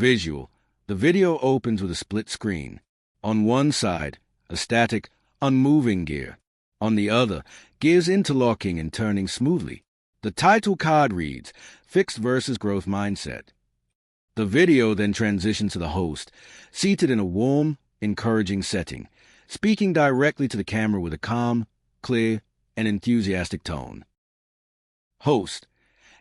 Visual. The video opens with a split screen. On one side, a static, unmoving gear. On the other, gears interlocking and turning smoothly. The title card reads, Fixed versus Growth Mindset. The video then transitions to the host, seated in a warm, encouraging setting, speaking directly to the camera with a calm, clear, and enthusiastic tone. Host.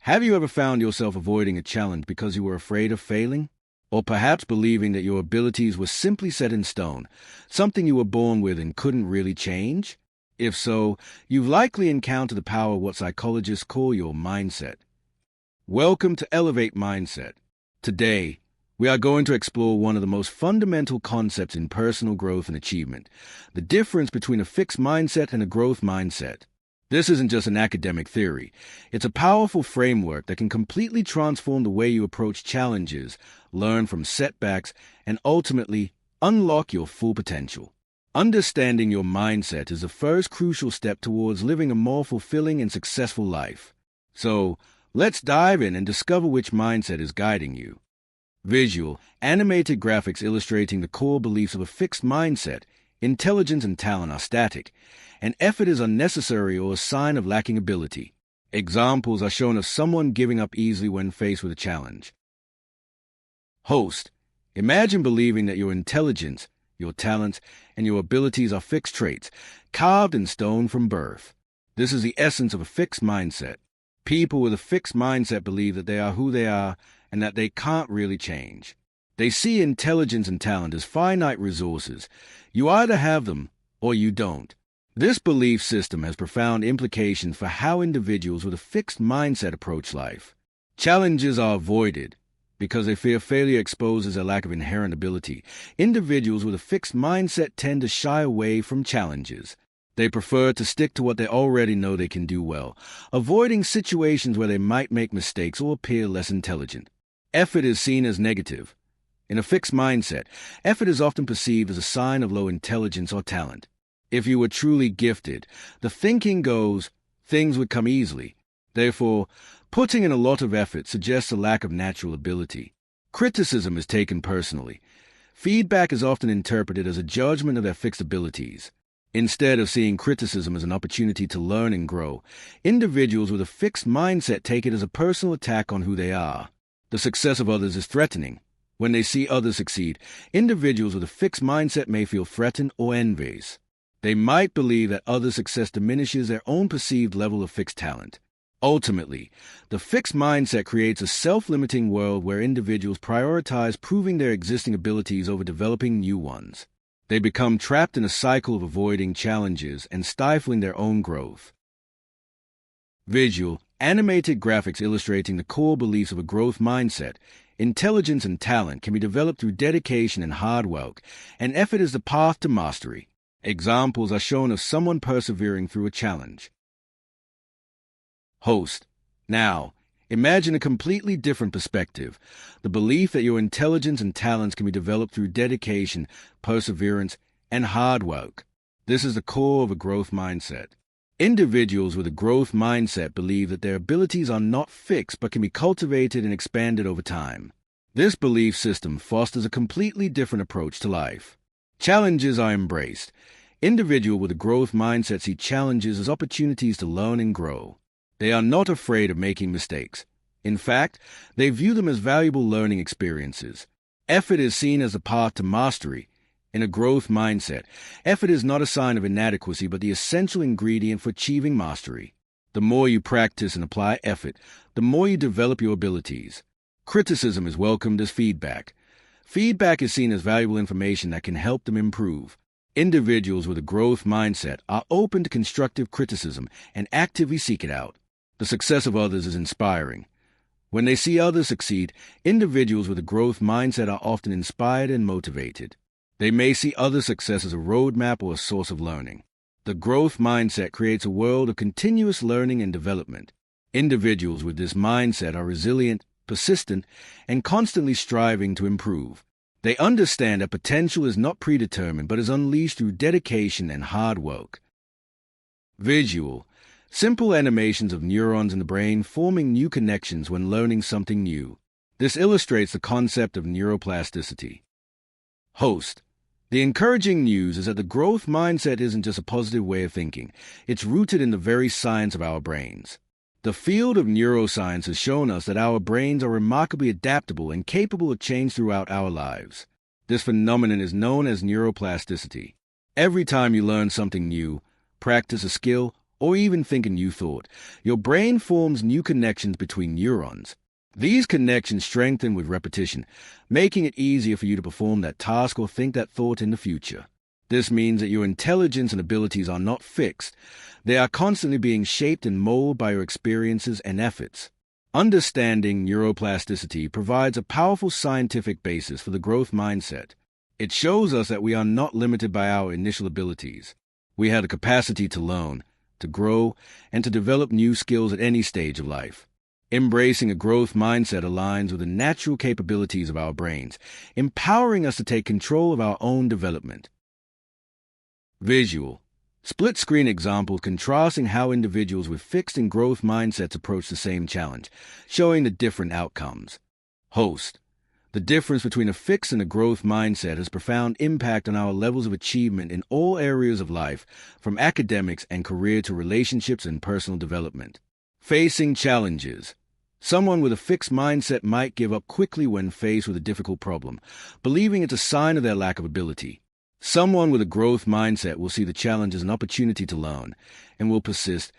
Have you ever found yourself avoiding a challenge because you were afraid of failing? Or perhaps believing that your abilities were simply set in stone, something you were born with and couldn't really change? If so, you've likely encountered the power of what psychologists call your mindset. Welcome to Elevate Mindset. Today, we are going to explore one of the most fundamental concepts in personal growth and achievement, the difference between a fixed mindset and a growth mindset. This isn't just an academic theory. It's a powerful framework that can completely transform the way you approach challenges, learn from setbacks, and ultimately unlock your full potential. Understanding your mindset is the first crucial step towards living a more fulfilling and successful life. So, let's dive in and discover which mindset is guiding you. Visual, animated graphics illustrating the core beliefs of a fixed mindset. Intelligence and talent are static, and effort is unnecessary or a sign of lacking ability. Examples are shown of someone giving up easily when faced with a challenge. Host. Imagine believing that your intelligence, your talents, and your abilities are fixed traits, carved in stone from birth. This is the essence of a fixed mindset. People with a fixed mindset believe that they are who they are and that they can't really change. They see intelligence and talent as finite resources. You either have them or you don't. This belief system has profound implications for how individuals with a fixed mindset approach life. Challenges are avoided because they fear failure exposes a lack of inherent ability. Individuals with a fixed mindset tend to shy away from challenges. They prefer to stick to what they already know they can do well, avoiding situations where they might make mistakes or appear less intelligent. Effort is seen as negative. In a fixed mindset, effort is often perceived as a sign of low intelligence or talent. If you were truly gifted, the thinking goes, things would come easily. Therefore, putting in a lot of effort suggests a lack of natural ability. Criticism is taken personally. Feedback is often interpreted as a judgment of their fixed abilities. Instead of seeing criticism as an opportunity to learn and grow, individuals with a fixed mindset take it as a personal attack on who they are. The success of others is threatening. When they see others succeed, individuals with a fixed mindset may feel threatened or envious. They might believe that others' success diminishes their own perceived level of fixed talent. Ultimately, the fixed mindset creates a self-limiting world where individuals prioritize proving their existing abilities over developing new ones. They become trapped in a cycle of avoiding challenges and stifling their own growth. Visual, animated graphics illustrating the core beliefs of a growth mindset. Intelligence and talent can be developed through dedication and hard work, and effort is the path to mastery. Examples are shown of someone persevering through a challenge. Host. Now, imagine a completely different perspective. The belief that your intelligence and talents can be developed through dedication, perseverance, and hard work. This is the core of a growth mindset. Individuals with a growth mindset believe that their abilities are not fixed but can be cultivated and expanded over time. This belief system fosters a completely different approach to life. Challenges are embraced. Individuals with a growth mindset see challenges as opportunities to learn and grow. They are not afraid of making mistakes. In fact, they view them as valuable learning experiences. Effort is seen as a path to mastery. In a growth mindset, effort is not a sign of inadequacy but the essential ingredient for achieving mastery. The more you practice and apply effort, the more you develop your abilities. Criticism is welcomed as feedback. Feedback is seen as valuable information that can help them improve. Individuals with a growth mindset are open to constructive criticism and actively seek it out. The success of others is inspiring. When they see others succeed, individuals with a growth mindset are often inspired and motivated. They may see other success as a roadmap or a source of learning. The growth mindset creates a world of continuous learning and development. Individuals with this mindset are resilient, persistent, and constantly striving to improve. They understand that potential is not predetermined but is unleashed through dedication and hard work. Visual. Simple animations of neurons in the brain forming new connections when learning something new. This illustrates the concept of neuroplasticity. Host. The encouraging news is that the growth mindset isn't just a positive way of thinking. It's rooted in the very science of our brains. The field of neuroscience has shown us that our brains are remarkably adaptable and capable of change throughout our lives. This phenomenon is known as neuroplasticity. Every time you learn something new, practice a skill, or even think a new thought, your brain forms new connections between neurons. These connections strengthen with repetition, making it easier for you to perform that task or think that thought in the future. This means that your intelligence and abilities are not fixed. They are constantly being shaped and molded by your experiences and efforts. Understanding neuroplasticity provides a powerful scientific basis for the growth mindset. It shows us that we are not limited by our initial abilities. We have the capacity to learn, to grow, and to develop new skills at any stage of life. Embracing a growth mindset aligns with the natural capabilities of our brains, empowering us to take control of our own development. Visual. Split-screen examples contrasting how individuals with fixed and growth mindsets approach the same challenge, showing the different outcomes. Host. The difference between a fixed and a growth mindset has profound impact on our levels of achievement in all areas of life, from academics and career to relationships and personal development. Facing challenges. Someone with a fixed mindset might give up quickly when faced with a difficult problem, believing it's a sign of their lack of ability. Someone with a growth mindset will see the challenge as an opportunity to learn and will persist,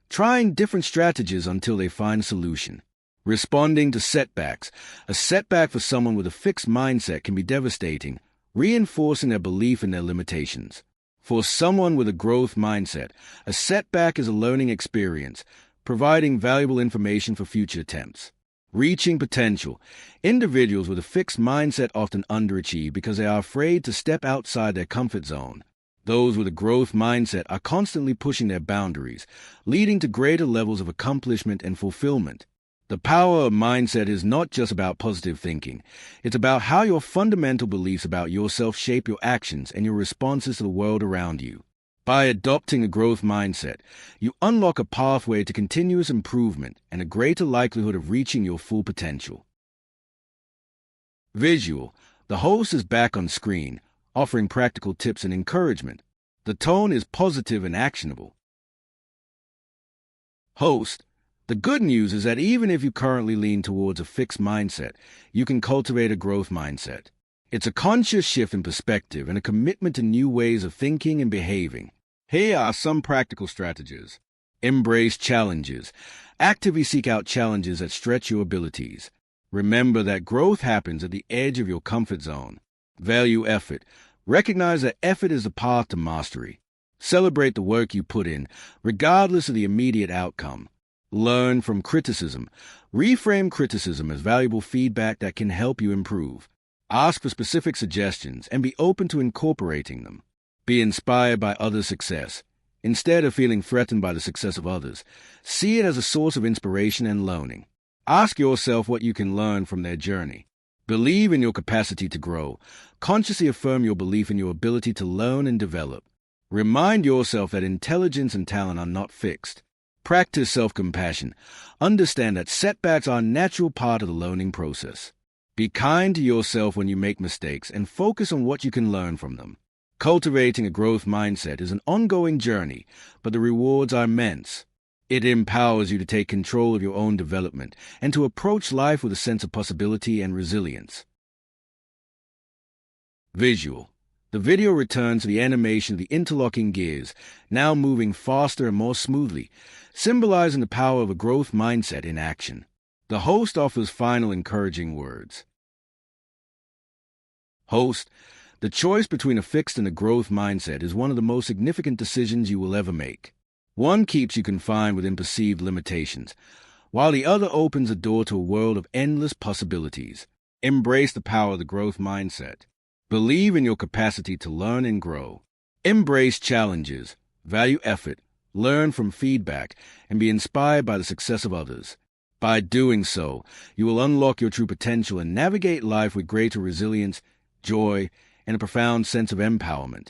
trying different strategies until they find a solution. Responding to setbacks. A setback for someone with a fixed mindset can be devastating, reinforcing their belief in their limitations. For someone with a growth mindset, a setback is a learning experience, providing valuable information for future attempts. Reaching potential. Individuals with a fixed mindset often underachieve because they are afraid to step outside their comfort zone. Those with a growth mindset are constantly pushing their boundaries, leading to greater levels of accomplishment and fulfillment. The power of mindset is not just about positive thinking. It's about how your fundamental beliefs about yourself shape your actions and your responses to the world around you. By adopting a growth mindset, you unlock a pathway to continuous improvement and a greater likelihood of reaching your full potential. Visual. The host is back on screen, offering practical tips and encouragement. The tone is positive and actionable. Host. The good news is that even if you currently lean towards a fixed mindset, you can cultivate a growth mindset. It's a conscious shift in perspective and a commitment to new ways of thinking and behaving. Here are some practical strategies. Embrace challenges. Actively seek out challenges that stretch your abilities. Remember that growth happens at the edge of your comfort zone. Value effort. Recognize that effort is the path to mastery. Celebrate the work you put in, regardless of the immediate outcome. Learn from criticism. Reframe criticism as valuable feedback that can help you improve. Ask for specific suggestions and be open to incorporating them. Be inspired by others' success. Instead of feeling threatened by the success of others, see it as a source of inspiration and learning. Ask yourself what you can learn from their journey. Believe in your capacity to grow. Consciously affirm your belief in your ability to learn and develop. Remind yourself that intelligence and talent are not fixed. Practice self-compassion. Understand that setbacks are a natural part of the learning process. Be kind to yourself when you make mistakes and focus on what you can learn from them. Cultivating a growth mindset is an ongoing journey, but the rewards are immense. It empowers you to take control of your own development and to approach life with a sense of possibility and resilience. Visual. The video returns to the animation of the interlocking gears, now moving faster and more smoothly, symbolizing the power of a growth mindset in action. The host offers final encouraging words. Host. The choice between a fixed and a growth mindset is one of the most significant decisions you will ever make. One keeps you confined within perceived limitations, while the other opens the door to a world of endless possibilities. Embrace the power of the growth mindset. Believe in your capacity to learn and grow. Embrace challenges, value effort, learn from feedback, and be inspired by the success of others. By doing so, you will unlock your true potential and navigate life with greater resilience, joy, and a profound sense of empowerment.